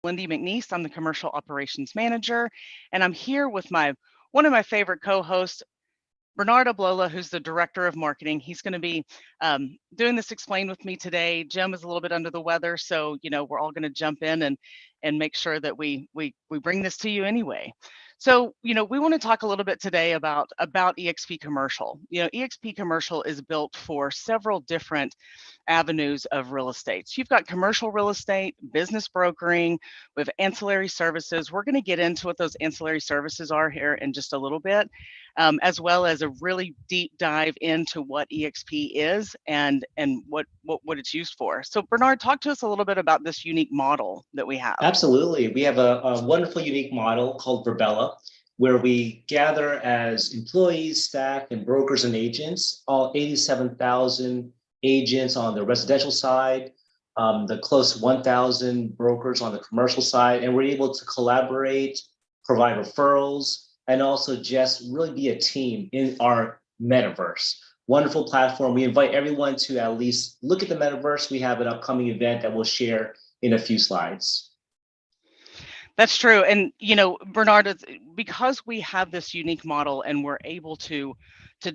Lindy McNeese. I'm the Commercial Operations Manager, and I'm here with one of my favorite co-hosts, Bernard Oblola, who's the Director of Marketing. He's going to be doing this explain with me today. Jim is a little bit under the weather, so we're all going to jump in and make sure that we bring this to you anyway. So we want to talk a little bit today about eXp Commercial. eXp Commercial is built for several different avenues of real estate. So you've got commercial real estate, business brokering, with ancillary services. We're going to get into what those ancillary services are here in just a little bit, as well as a really deep dive into what eXp is and what it's used for. So Bernard, talk to us a little bit about this unique model that we have. Absolutely. We have a wonderful, unique model called Verbella, where we gather as employees, staff, and brokers and agents, all 87,000 agents on the residential side, the close to 1,000 brokers on the commercial side, and we're able to collaborate, provide referrals, and also just really be a team in our metaverse. Wonderful platform. We invite everyone to at least look at the metaverse. We have an upcoming event that we'll share in a few slides. That's true. And, Bernard, because we have this unique model and we're able to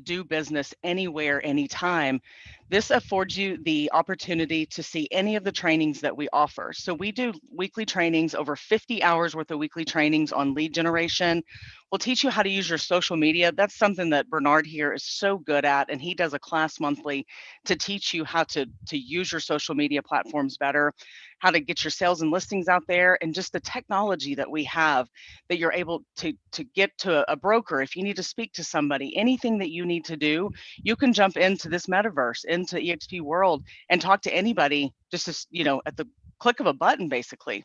do business anywhere, anytime, this affords you the opportunity to see any of the trainings that we offer. So we do weekly trainings, over 50 hours worth of weekly trainings on lead generation. We'll teach you how to use your social media. That's something that Bernard here is so good at, and he does a class monthly to teach you how to use your social media platforms better, how to get your sales and listings out there, and just the technology that we have that you're able to get to a broker. If you need to speak to somebody, anything that you need to do, you can jump into this metaverse, into eXp world, and talk to anybody just as, at the click of a button, basically.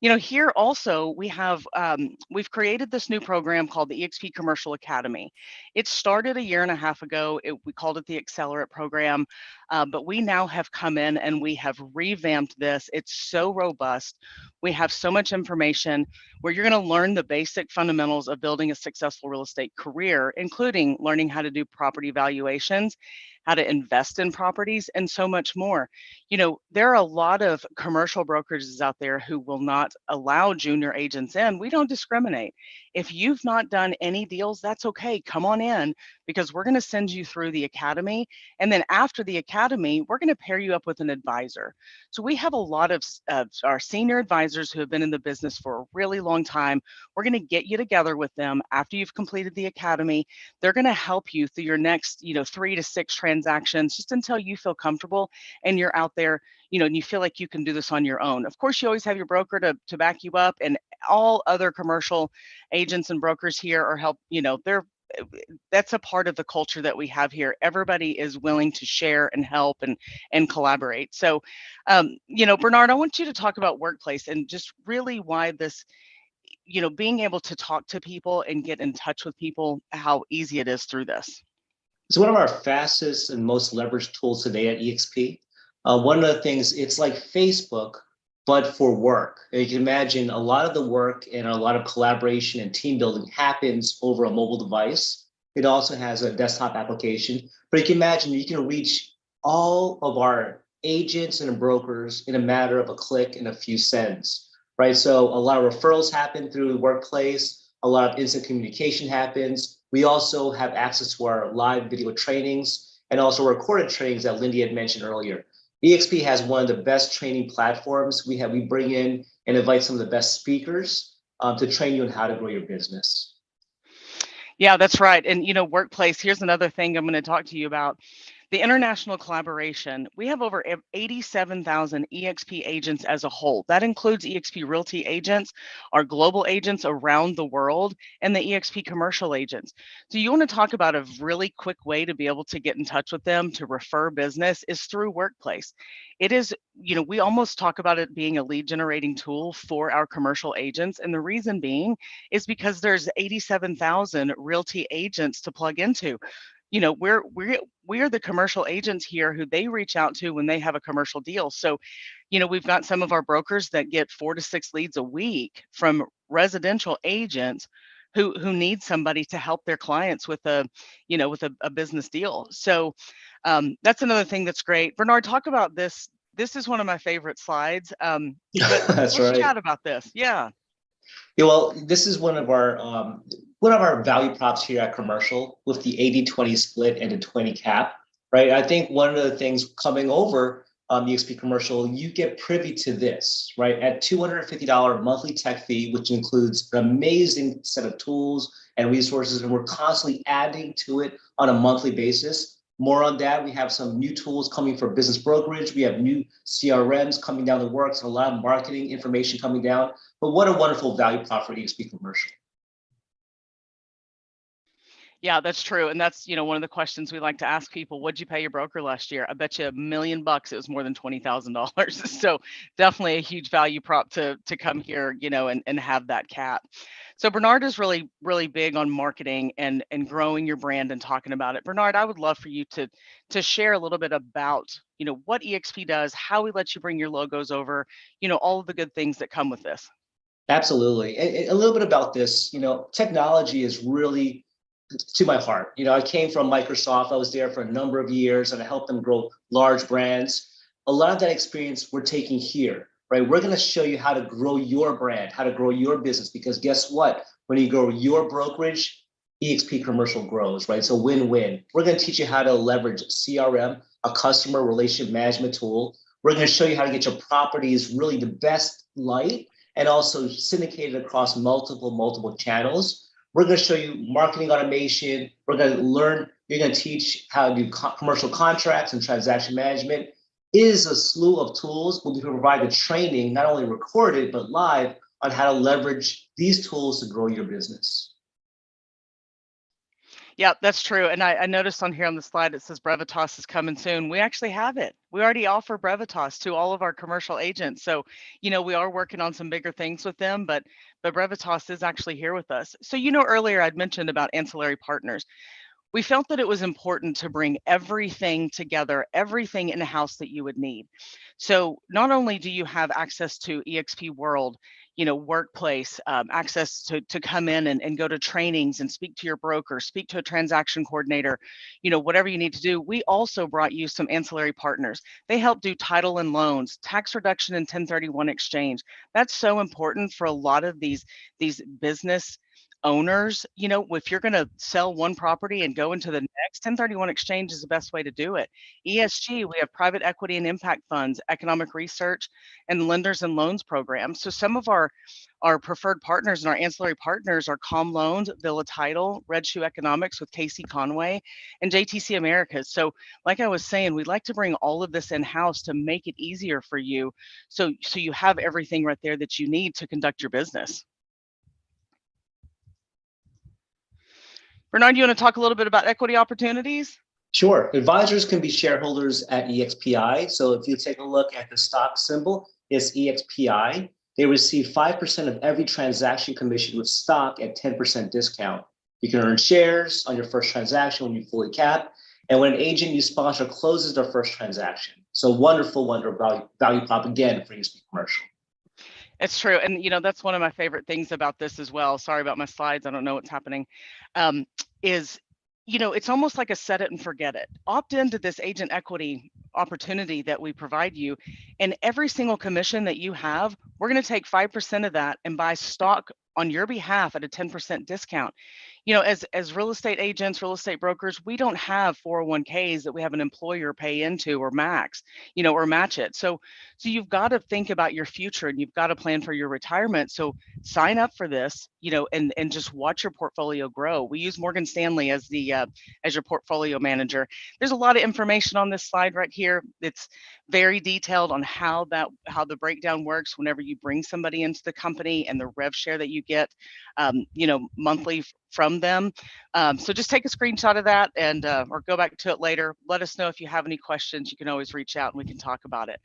Here also we've created this new program called the eXp Commercial Academy. It started a year and a half ago. We called it the ANCILLARY program, but we now have come in and we have revamped this. It's so robust. We have so much information where you're going to learn the basic fundamentals of building a successful real estate career, including learning how to do property valuations, how to invest in properties, and so much more. There are a lot of commercial brokerages out there who will not allow junior agents in. We don't discriminate. If you've not done any deals, that's okay. Come on in, because we're going to send you through the academy. And then after the academy, we're going to pair you up with an advisor. So we have a lot of our senior advisors who have been in the business for a really long time. We're going to get you together with them after you've completed the academy. They're going to help you through your next, 3 to 6 transactions, just until you feel comfortable and you're out there, and you feel like you can do this on your own. Of course, you always have your broker to back you up, and all other commercial agents and brokers here are that's a part of the culture that we have here. Everybody is willing to share and help and collaborate. So, Bernard, I want you to talk about workplace and just really why this, being able to talk to people and get in touch with people, how easy it is through this. It's one of our fastest and most leveraged tools today at eXp. One of the things, it's like Facebook, but for work. And you can imagine a lot of the work and a lot of collaboration and team building happens over a mobile device. It also has a desktop application, but you can imagine you can reach all of our agents and brokers in a matter of a click and a few seconds, right? So a lot of referrals happen through the workplace. A lot of instant communication happens. We also have access to our live video trainings and also recorded trainings that Lindy had mentioned earlier. eXp has one of the best training platforms. We bring in and invite some of the best speakers to train you on how to grow your business. Yeah, that's right. And, workplace, here's another thing I'm going to talk to you about. The international collaboration. We have over 87,000 eXp agents as a whole. That includes eXp Realty agents, our global agents around the world, and the eXp commercial agents. So you want to talk about a really quick way to be able to get in touch with them to refer business is through Workplace. It is, we almost talk about it being a lead generating tool for our commercial agents. And the reason being is because there's 87,000 realty agents to plug into. We're the commercial agents here who they reach out to when they have a commercial deal. So, we've got some of our brokers that get 4 to 6 leads a week from residential agents who need somebody to help their clients with a business deal. So that's another thing that's great. Bernard, talk about this this is one of my favorite slides. But That's let's right. chat about this. Yeah. Yeah, well, this is one of our value props here at Commercial with the 80-20 split and a 20 cap, right? I think one of the things coming over eXp Commercial, you get privy to this, right? At $250 monthly tech fee, which includes an amazing set of tools and resources, and we're constantly adding to it on a monthly basis. More on that. We have some new tools coming for business brokerage. We have new CRMs coming down the works, a lot of marketing information coming down. But what a wonderful value prop for eXp Commercial. Yeah, that's true. And that's, one of the questions we like to ask people. What'd you pay your broker last year? I bet you $1,000,000 it was more than $20,000. So definitely a huge value prop to come here, and have that cap. So Bernard is really, really big on marketing and growing your brand and talking about it. Bernard, I would love for you to share a little bit about, what eXp does, how we let you bring your logos over, all of the good things that come with this. Absolutely. And a little bit about this, technology is really to my heart. I came from Microsoft. I was there for a number of years and I helped them grow large brands. A lot of that experience we're taking here, right? We're going to show you how to grow your brand, how to grow your business, because guess what? When you grow your brokerage, eXp Commercial grows, right? So win-win. We're going to teach you how to leverage CRM, a customer relationship management tool. We're going to show you how to get your properties really the best light and also syndicated across multiple channels. We're going to show you marketing automation. We're going to you're going to teach how to do commercial contracts and transaction management. It is a slew of tools. We'll provide the training, not only recorded, but live on how to leverage these tools to grow your business. Yeah, that's true. And I noticed on here on the slide, it says Brevitas is coming soon. We actually have it. We already offer Brevitas to all of our commercial agents. So, we are working on some bigger things with them, but Brevitas is actually here with us. So, earlier I'd mentioned about ancillary partners. We felt that it was important to bring everything together, everything in-house that you would need. So not only do you have access to eXp World, workplace, access to come in and go to trainings and speak to your broker, speak to a transaction coordinator, whatever you need to do. We also brought you some ancillary partners. They help do title and loans, tax reduction and 1031 exchange. That's so important for a lot of these business owners. If you're going to sell one property and go into the next, 1031 exchange is the best way to do it. ESG, we have private equity and impact funds, economic research, and lenders and loans programs. So some of our preferred partners and our ancillary partners are Com Loans, Villa Title, Red Shoe Economics with Casey Conway, and JTC Americas. So like I was saying, we'd like to bring all of this in-house to make it easier for you. So you have everything right there that you need to conduct your business. Bernard, you want to talk a little bit about equity opportunities? Sure. Advisors can be shareholders at EXPI. So if you take a look at the stock symbol, it's EXPI. They receive 5% of every transaction commission with stock at 10% discount. You can earn shares on your first transaction when you fully cap. And when an agent you sponsor closes their first transaction. So wonderful value prop again for eXp Commercial. It's true. And, that's one of my favorite things about this as well. Sorry about my slides. I don't know what's happening. Is, it's almost like a set it and forget it. Opt into this agent equity opportunity that we provide you. And every single commission that you have, we're going to take 5% of that and buy stock on your behalf at a 10% discount. As real estate agents, real estate brokers, we don't have 401ks that we have an employer pay into or max, or match it. So you've got to think about your future and you've got to plan for your retirement. So sign up for this, and just watch your portfolio grow. We use Morgan Stanley as your portfolio manager. There's a lot of information on this slide right here. It's very detailed on how the breakdown works whenever you bring somebody into the company and the rev share that you get, monthly from them. So just take a screenshot of that and or go back to it later. Let us know if you have any questions. You can always reach out and we can talk about it.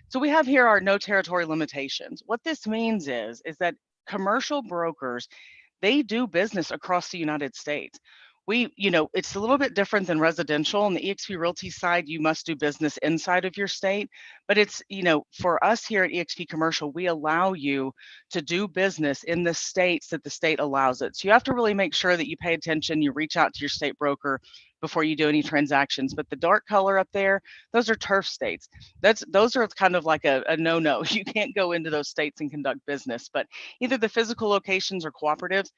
So we have here our no territory limitations. What this means is that commercial brokers, they do business across the United States. It's a little bit different than residential. On the eXp Realty side, you must do business inside of your state. But it's, for us here at eXp Commercial, we allow you to do business in the states that the state allows it. So you have to really make sure that you pay attention, you reach out to your state broker before you do any transactions. But the dark color up there, those are turf states. Those are kind of like a no-no. You can't go into those states and conduct business. But either the physical locations or cooperatives,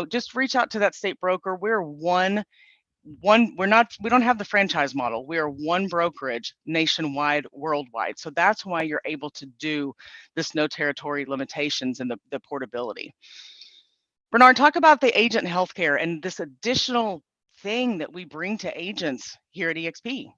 just reach out to that state broker. We're we don't have the franchise model. We are one brokerage nationwide, worldwide. So that's why you're able to do this no territory limitations and the portability. Bernard, talk about the agent healthcare and this additional thing that we bring to agents here at eXp.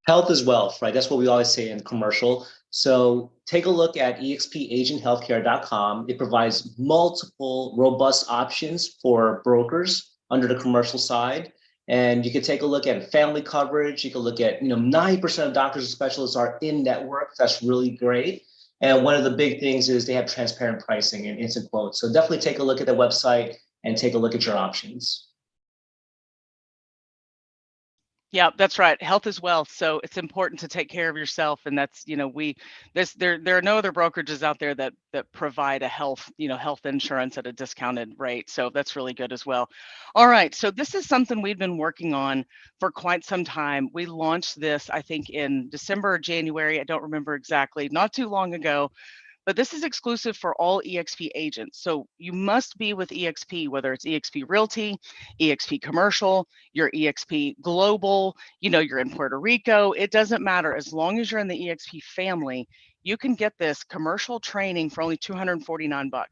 Health is wealth, right? That's what we always say in commercial. So take a look at expagенthealthcare.com. It provides multiple robust options for brokers under the commercial side. And you can take a look at family coverage. You can look at, 90% of doctors and specialists are in network. That's really great. And one of the big things is they have transparent pricing and instant quotes. So definitely take a look at the website and take a look at your options. Yeah, that's right. Health is wealth. So it's important to take care of yourself. And that's, there are no other brokerages out there that provide a health insurance at a discounted rate. So that's really good as well. All right. So this is something we've been working on for quite some time. We launched this, I think, in December or January. I don't remember exactly, not too long ago. But this is exclusive for all eXp agents. So you must be with eXp, whether it's eXp Realty, eXp Commercial, your eXp Global, you're in Puerto Rico. It doesn't matter. As long as you're in the eXp family, you can get this commercial training for only $249.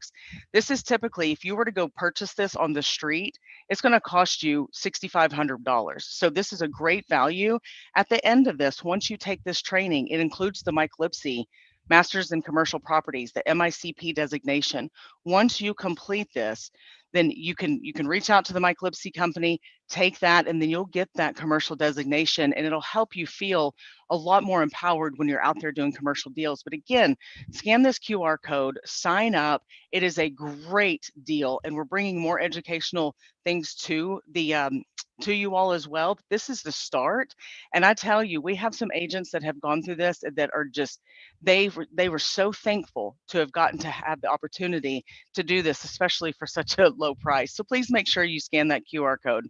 This is typically, if you were to go purchase this on the street, it's going to cost you $6,500. So this is a great value. At the end of this, once you take this training, it includes the Mike Lipsey Masters in Commercial Properties, the MICP designation. Once you complete this, then you can reach out to the Mike Lipsey company, take that, and then you'll get that commercial designation, and it'll help you feel a lot more empowered when you're out there doing commercial deals. But again, scan this QR code, sign up. It is a great deal, and we're bringing more educational things to you all as well. This is the start, and I tell you, we have some agents that have gone through this that are just they were so thankful to have gotten to have the opportunity to do this, especially for such a low price. So please make sure you scan that QR code.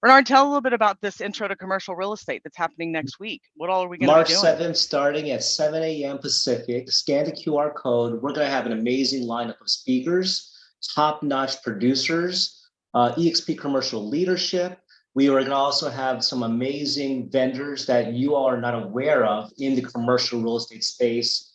Bernard, tell a little bit about this intro to commercial real estate that's happening next week. What all are we going to be doing? March 7th, starting at 7 a.m. Pacific. Scan the QR code. We're going to have an amazing lineup of speakers, top-notch producers, eXp commercial leadership. We are going to also have some amazing vendors that you all are not aware of in the commercial real estate space,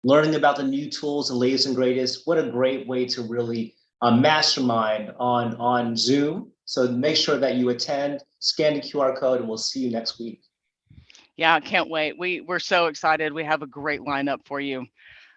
learning about the new tools and latest and greatest. What a great way to really mastermind on Zoom. So make sure that you attend, scan the QR code, and we'll see you next week. Yeah, I can't wait. We're so excited. We have a great lineup for you.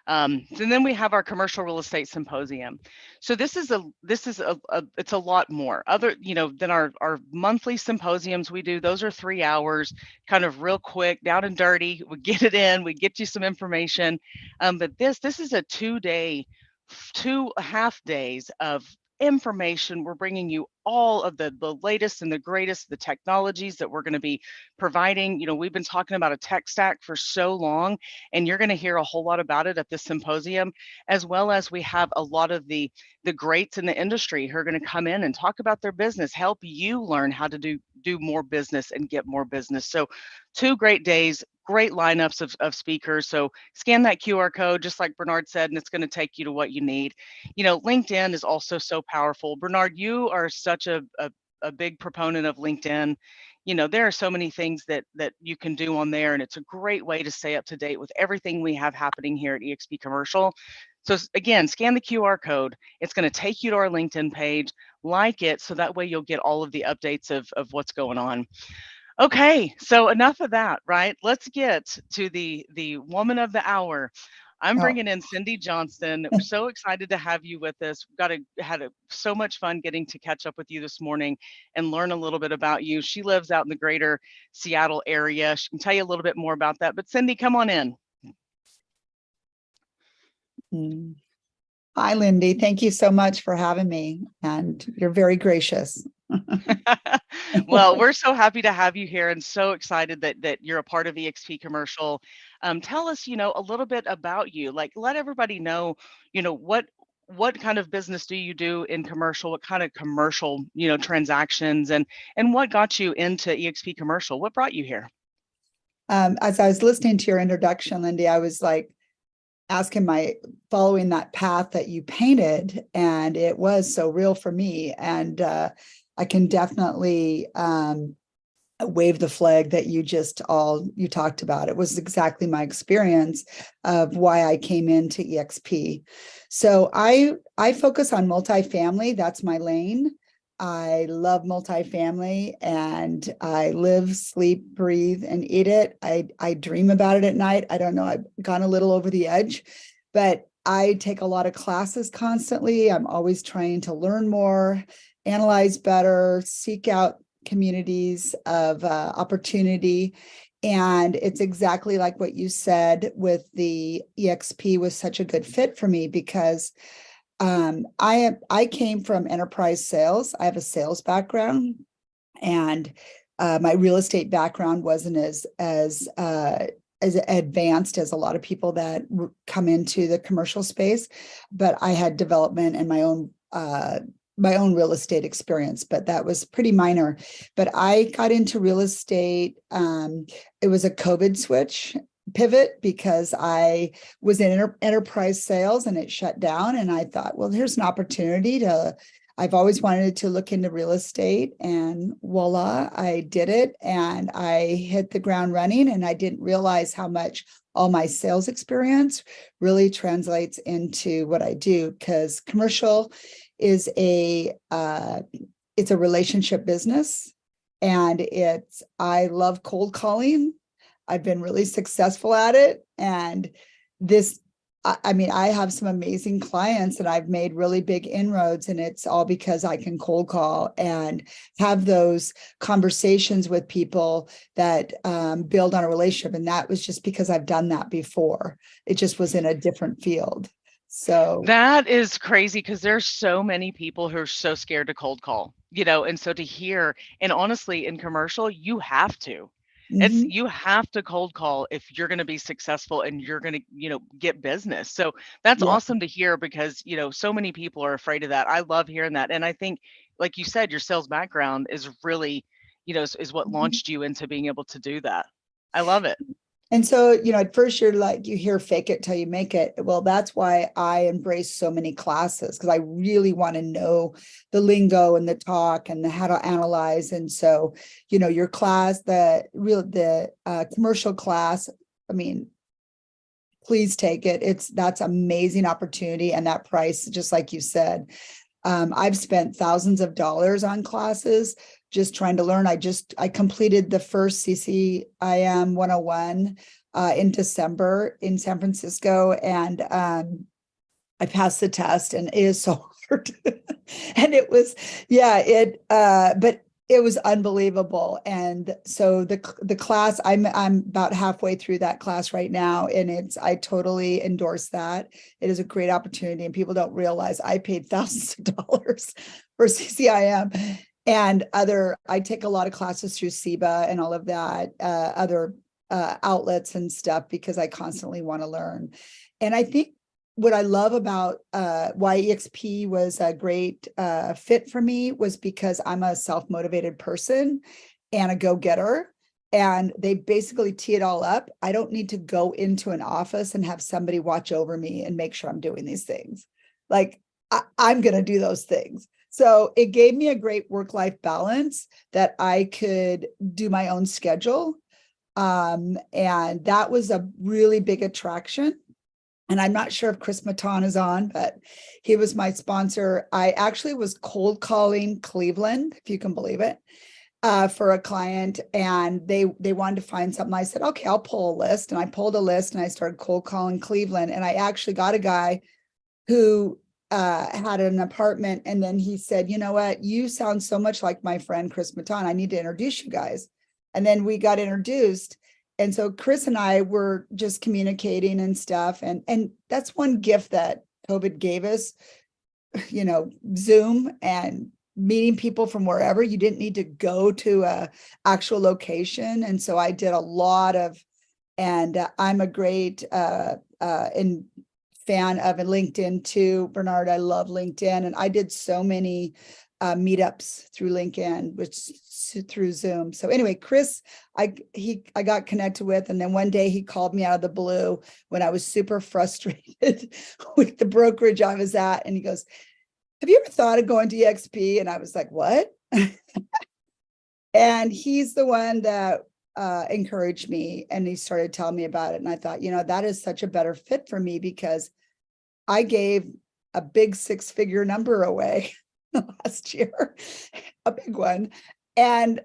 And then we have our commercial real estate symposium. So this is it's a lot more than our monthly symposiums we do. Those are 3 hours, kind of real quick, down and dirty. We get it in, we get you some information. But this is a 2.5 days of information. We're bringing you all of the latest and the greatest, the technologies that we're going to be providing. We've been talking about a tech stack for so long, and you're going to hear a whole lot about it at this symposium, as well as we have a lot of the greats in the industry who are going to come in and talk about their business, help you learn how to do more business and get more business. So 2 great days, great lineups of speakers. So scan that QR code, just like Bernard said, and it's going to take you to what you need. LinkedIn is also so powerful. Bernard, you are such a big proponent of LinkedIn. There are so many things that you can do on there, and it's a great way to stay up to date with everything we have happening here at eXp Commercial. So again, scan the QR code. It's going to take you to our LinkedIn page, like it, so that way you'll get all of the updates of what's going on. Okay, so enough of that, right? Let's get to the woman of the hour. I'm bringing in Cindi Johnston. We're so excited to have you with us. Had so much fun getting to catch up with you this morning and learn a little bit about you. She lives out in the greater Seattle area. She can tell you a little bit more about that. But Cindi, come on in. Hi, Lindy. Thank you so much for having me, and you're very gracious. Well, we're so happy to have you here and so excited that you're a part of eXp Commercial. Tell us, a little bit about you. Like, let everybody know, what what kind of business do you do in commercial? What kind of commercial, transactions, and what got you into eXp commercial? What brought you here? As I was listening to your introduction, Lindy, I was like following that path that you painted, and it was so real for me. And I can definitely wave the flag that you talked about. It was exactly my experience of why I came into eXp. So I focus on multifamily. That's my lane. I love multifamily, and I live, sleep, breathe, and eat it. I dream about it at night. I don't know, I've gone a little over the edge, but I take a lot of classes constantly. I'm always trying to learn more, analyze better, seek out communities of opportunity. And it's exactly like what you said with the eXp was such a good fit for me, because I came from enterprise sales. I have a sales background, and my real estate background wasn't as advanced as a lot of people that come into the commercial space, but I had development and my own real estate experience, but that was pretty minor. But I got into real estate. It was a COVID pivot, because I was in enterprise sales and it shut down. And I thought, well, here's an opportunity I've always wanted to look into real estate, and voila, I did it. And I hit the ground running, and I didn't realize how much all my sales experience really translates into what I do, because commercial is it's a relationship business, and I love cold calling. I've been really successful at it. And I have some amazing clients that I've made really big inroads, and it's all because I can cold call and have those conversations with people that build on a relationship. And that was just because I've done that before. It just was in a different field. So That is crazy, because there's so many people who are so scared to cold call, and so to hear, and honestly, in commercial, you have to. You have to cold call if you're going to be successful and you're going to, get business. So that's yeah. awesome to hear, because, so many people are afraid of that. I love hearing that. And I think, like you said, your sales background is really, is what launched you into being able to do that. I love it. And so, at first you're like, you hear fake it till you make it. Well, that's why I embrace so many classes, because I really want to know the lingo and the talk and how to analyze. And so, your class, the commercial class, please take it. That's amazing opportunity. And that price, just like you said, I've spent thousands of dollars on classes just trying to learn. I completed the first CCIM 101 in December in San Francisco, and I passed the test, and it is so hard. And it was, but it was unbelievable. And so the class, I'm about halfway through that class right now, and I totally endorse that. It is a great opportunity, and people don't realize I paid thousands of dollars for CCIM and I take a lot of classes through SIBA and all of that, other outlets and stuff, because I constantly want to learn. And I think what I love about why eXp was a great fit for me was because I'm a self-motivated person and a go-getter, and they basically tee it all up. I don't need to go into an office and have somebody watch over me and make sure I'm doing these things. Like I'm going to do those things. So it gave me a great work-life balance that I could do my own schedule. And that was a really big attraction. And I'm not sure if Chris Matan is on, but he was my sponsor. I actually was cold calling Cleveland, if you can believe it, for a client, and they wanted to find something. I said, okay, I'll pull a list. And I pulled a list and I started cold calling Cleveland. And I actually got a guy who had an apartment. And then he said, you know what, you sound so much like my friend Chris Matan. I need to introduce you guys. And then we got introduced. And so Chris and I were just communicating and stuff. And that's one gift that COVID gave us, Zoom and meeting people from wherever. You didn't need to go to a actual location. And so I did a lot of, and I'm a great fan of LinkedIn too, Bernard. I love LinkedIn, and I did so many meetups through LinkedIn, which through Zoom. So anyway, Chris, I got connected with, and then one day he called me out of the blue when I was super frustrated with the brokerage I was at, and he goes, "Have you ever thought of going to eXp?" And I was like, "What?" And he's the one that encouraged me, and he started telling me about it. And I thought, that is such a better fit for me, because I gave a big 6-figure number away last year, a big one. And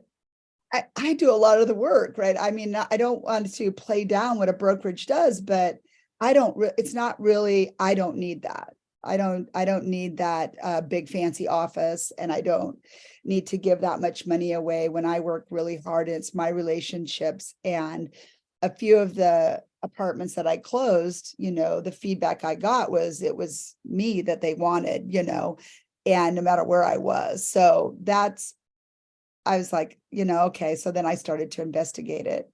I do a lot of the work, right? I mean, I don't want to play down what a brokerage does, but it's not really, I don't need that. I don't need that big fancy office, and I don't need to give that much money away when I work really hard. It's my relationships, and a few of the apartments that I closed, the feedback I got was it was me that they wanted, and no matter where I was. So I was like, okay. So then I started to investigate it.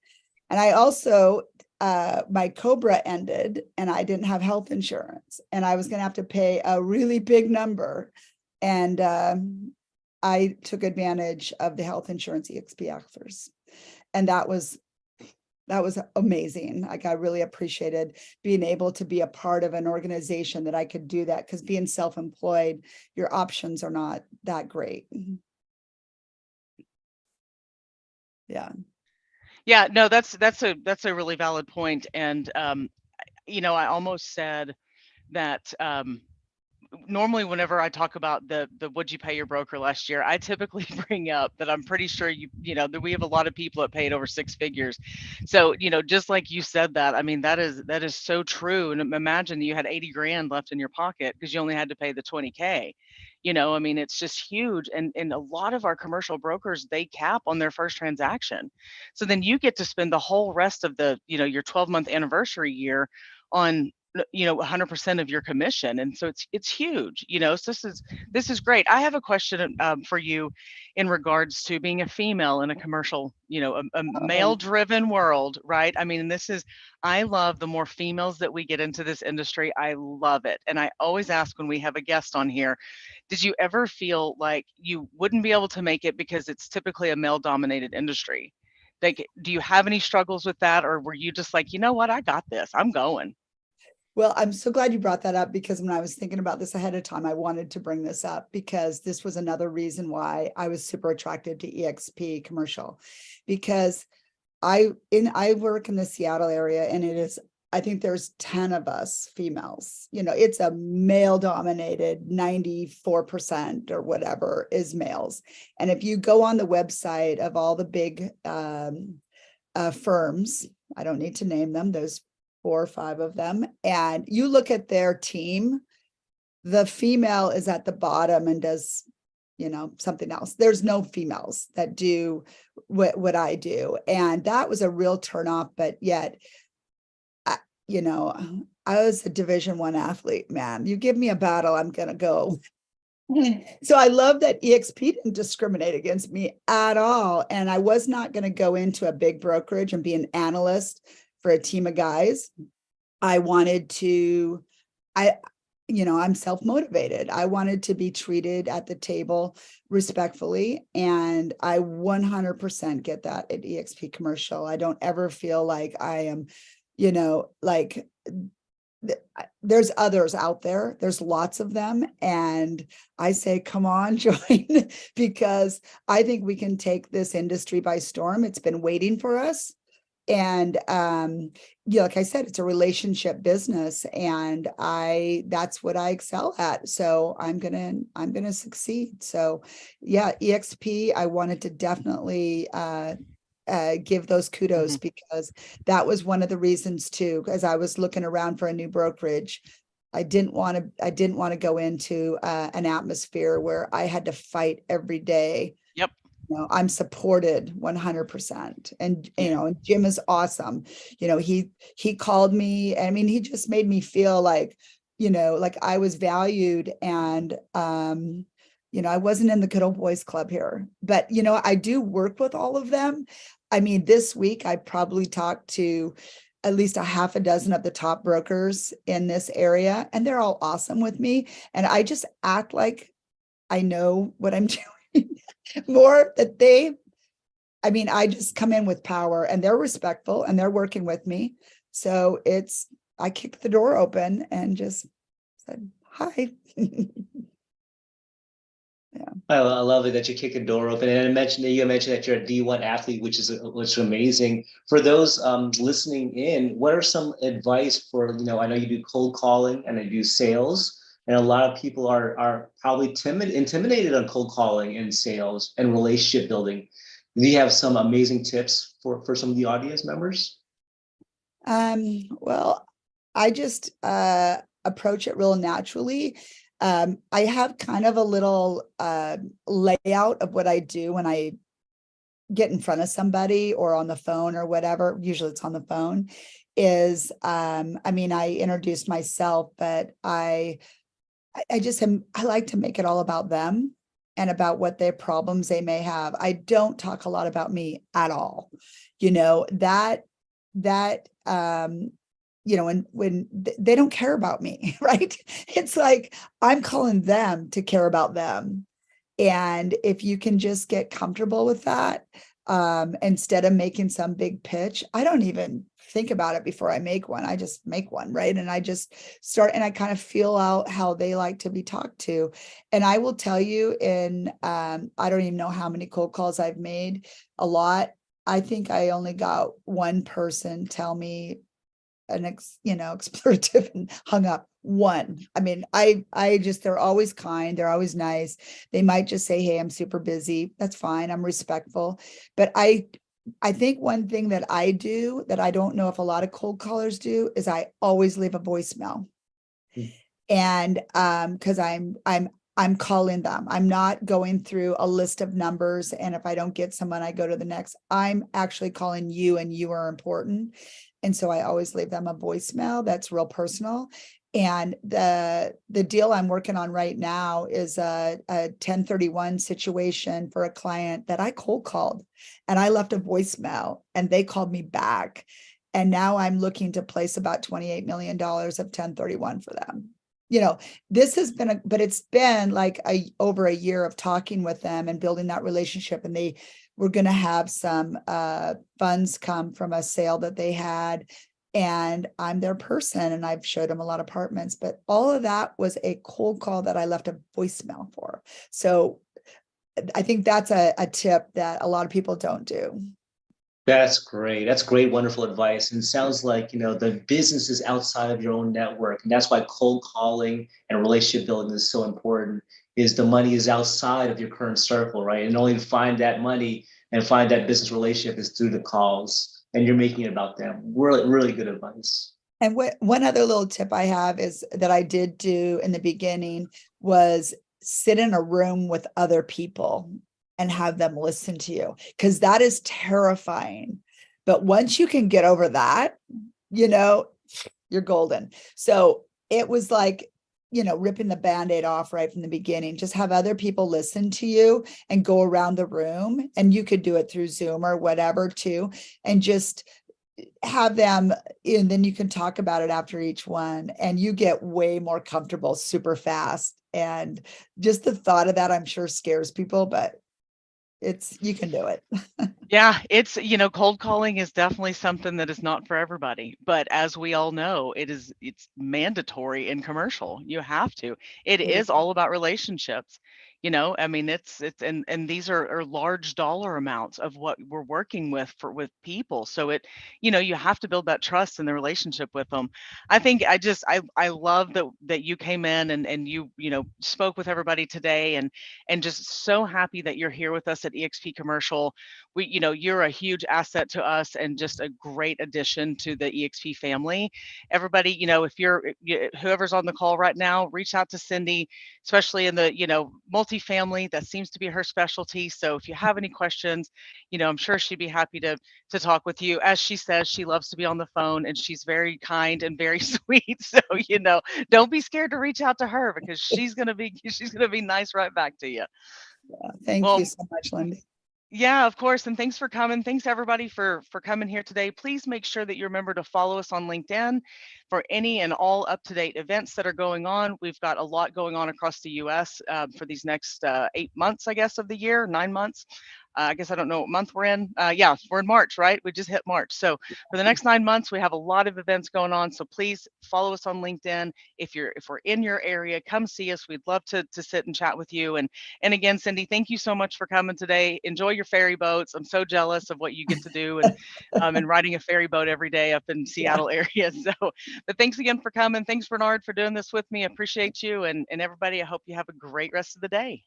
And I also, my COBRA ended, and I didn't have health insurance, and I was going to have to pay a really big number. And I took advantage of the health insurance eXp offers. And that was amazing. Like, I really appreciated being able to be a part of an organization that I could do that, because being self-employed, your options are not that great. Yeah. Yeah, no, that's a really valid point. And I almost said that normally whenever I talk about the would you pay your broker last year, I typically bring up that I'm pretty sure that we have a lot of people that paid over 6 figures. So, just like you said that, I mean, that is so true. And imagine you had 80 grand left in your pocket because you only had to pay the 20K. I mean, it's just huge. And a lot of our commercial brokers, they cap on their first transaction. So then you get to spend the whole rest of the, your 12-month anniversary year on 100% of your commission. And so it's huge, so this is great. I have a question for you in regards to being a female in a commercial, a male driven world, right? I mean, I love the more females that we get into this industry. I love it. And I always ask when we have a guest on here, did you ever feel like you wouldn't be able to make it because it's typically a male dominated industry? Like, do you have any struggles with that? Or were you just like, you know what, I got this, I'm going? Well, I'm so glad you brought that up, because when I was thinking about this ahead of time, I wanted to bring this up, because this was another reason why I was super attracted to eXp commercial, because I work in the Seattle area, and I think there's 10 of us females. It's a male dominated, 94% or whatever is males. And if you go on the website of all the big firms, I don't need to name them, those 4 or 5 of them, and you look at their team, the female is at the bottom and does, something else. There's no females that do what I do. And that was a real turnoff. But yet, I was a Division I athlete, man. You give me a battle, I'm going to go. So I love that eXp didn't discriminate against me at all. And I was not going to go into a big brokerage and be an analyst for a team of guys. I wanted to, I'm self-motivated. I wanted to be treated at the table respectfully. And I 100% get that at eXp commercial. I don't ever feel like I am, like there's others out there. There's lots of them. And I say, come on, join, because I think we can take this industry by storm. It's been waiting for us. And like I said, it's a relationship business, and that's what I excel at. So I'm gonna succeed. So yeah, eXp, I wanted to definitely give those kudos, because that was one of the reasons too, as I was looking around for a new brokerage. I didn't want to go into an atmosphere where I had to fight every day. Yep. I'm supported 100%. And, and Jim is awesome. He called me, I mean, he just made me feel like, like I was valued. And, I wasn't in the good old boys club here, but, I do work with all of them. I mean, this week I probably talked to at least a half a dozen of the top brokers in this area, and they're all awesome with me. And I just act like I know what I'm doing more that I just come in with power, and they're respectful and they're working with me. So I kicked the door open and just said, hi. I love it that you kick a door open. And you mentioned that you're a D1 athlete, which is amazing. For those listening in, what are some advice for, I know you do cold calling and I do sales, and a lot of people are probably intimidated on cold calling and sales and relationship building. Do you have some amazing tips for some of the audience members? Well, I just approach it real naturally. I have kind of a little layout of what I do when I get in front of somebody or on the phone or whatever. Usually it's on the phone. I introduced myself, but I like to make it all about them and about what their problems they may have. I don't talk a lot about me at all. When they don't care about me, right? It's like I'm calling them to care about them. And if you can just get comfortable with that, instead of making some big pitch, I don't even think about it before I make one. I just make one, right? And I just start, and I kind of feel out how they like to be talked to. And I will tell you, I don't even know how many cold calls I've made, a lot. I think I only got one person tell me an expletive and hung up. One. They're always kind, they're always nice. They might just say, hey, I'm super busy. That's fine. I'm respectful. But I think one thing that I do that I don't know if a lot of cold callers do is I always leave a voicemail. And because I'm calling them. I'm not going through a list of numbers, and if I don't get someone, I go to the next. I'm actually calling you, and you are important. And so I always leave them a voicemail that's real personal. And the deal I'm working on right now is a 1031 situation for a client that I cold called, and I left a voicemail, and they called me back. And now I'm looking to place about $28 million of 1031 for them. This has been but it's been like over a year of talking with them and building that relationship. And we're going to have some funds come from a sale that they had, and I'm their person, and I've showed them a lot of apartments, but all of that was a cold call that I left a voicemail for. So I think that's a tip that a lot of people don't do. That's great. That's great, wonderful advice. And it sounds like, the business is outside of your own network. And that's why cold calling and relationship building is so important, is the money is outside of your current circle, right? And only to find that money and find that business relationship is through the calls, and you're making it about them. Really, really good advice. And one other little tip I have is that I did do in the beginning was sit in a room with other people and have them listen to you, because that is terrifying. But once you can get over that, you're golden. So it was like, ripping the Band-Aid off right from the beginning. Just have other people listen to you and go around the room, and you could do it through Zoom or whatever too, and just have them, and then you can talk about it after each one, and you get way more comfortable super fast. And just the thought of that, I'm sure, scares people, but you can do it. Yeah, it's, cold calling is definitely something that is not for everybody. But as we all know, it's mandatory in commercial. You have to. It is all about relationships. It's and these are large dollar amounts of what we're working with people. So you have to build that trust in the relationship with them. I think I love that you came in and you spoke with everybody today, and just so happy that you're here with us at eXp Commercial. You're a huge asset to us and just a great addition to the eXp family. Everybody, whoever's on the call right now, reach out to Cindi, especially in the, multifamily. That seems to be her specialty. So if you have any questions, I'm sure she'd be happy to talk with you. As she says, she loves to be on the phone, and she's very kind and very sweet. So, don't be scared to reach out to her, because she's going to be nice right back to you. Thank Well, you so much, Lindy. Yeah, of course. And thanks for coming. Thanks everybody for coming here today. Please make sure that you remember to follow us on LinkedIn for any and all up-to-date events that are going on. We've got a lot going on across the US for these next 8 months, I guess, of the year, 9 months. I guess I don't know what month we're in. Yeah, we're in March, right? We just hit March. So for the next 9 months, we have a lot of events going on. So please follow us on LinkedIn. If we're in your area, come see us. We'd love to sit and chat with you. And again, Cindi, thank you so much for coming today. Enjoy your ferry boats. I'm so jealous of what you get to do and riding a ferry boat every day up in Yeah. Seattle area. So, but thanks again for coming. Thanks, Bernard, for doing this with me. I appreciate you. And everybody, I hope you have a great rest of the day.